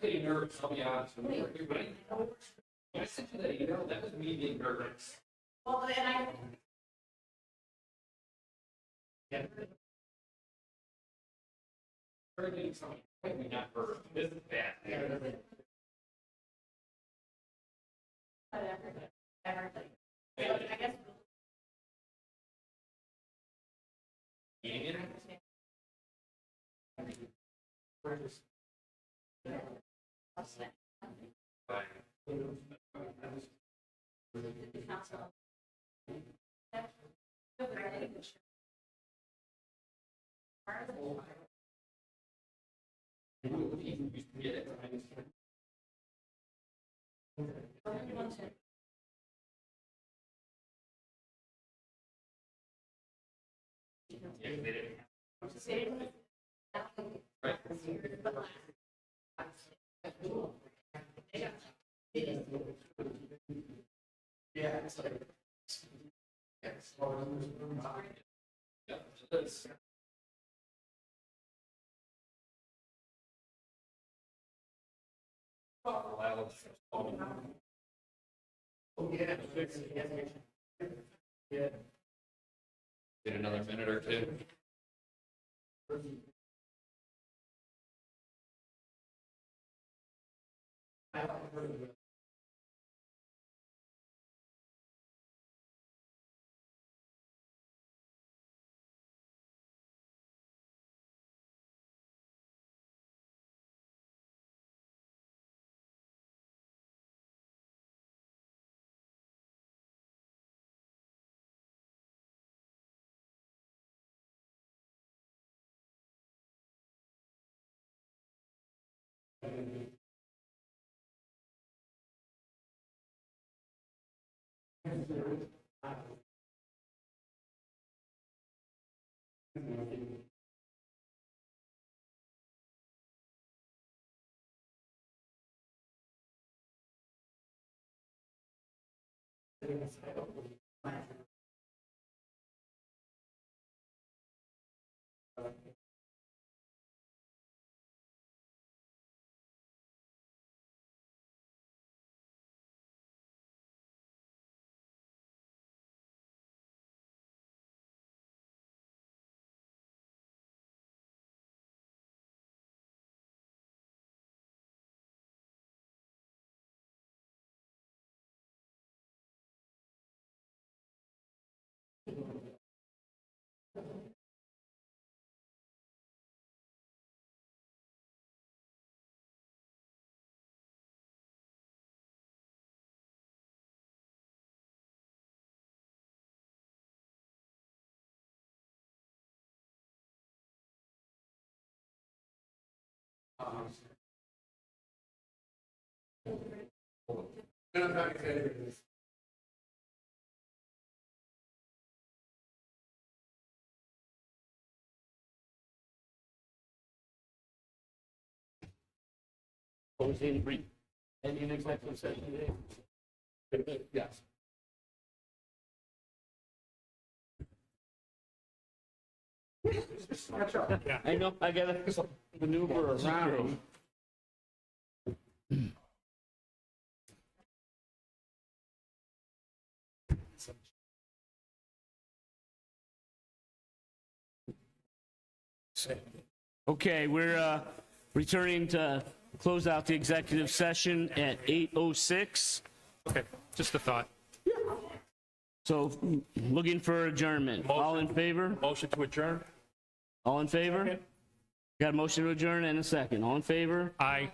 Getting nervous, I'll be honest with you. I sent you that email, that was me being nervous. Well, and I. Yeah. Hurricane, something, maybe not for, this is bad. Everything. I guess. Eating it? Get another minute or two. Any executive session today? Yes. I know, I gotta maneuver around. Okay, we're returning to close out the executive session at 8:06. Okay, just a thought. So looking for adjournment. All in favor? Motion to adjourn? All in favor? Got a motion to adjourn and a second. All in favor? Aye.